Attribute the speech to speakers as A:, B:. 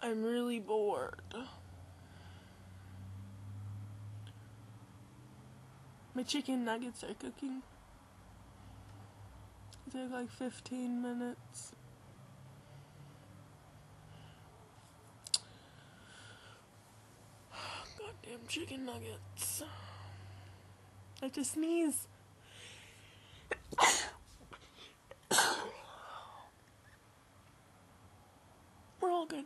A: I'm really bored. My chicken nuggets are cooking. It took like 15 minutes. Goddamn chicken nuggets. I have to sneeze. We're all good.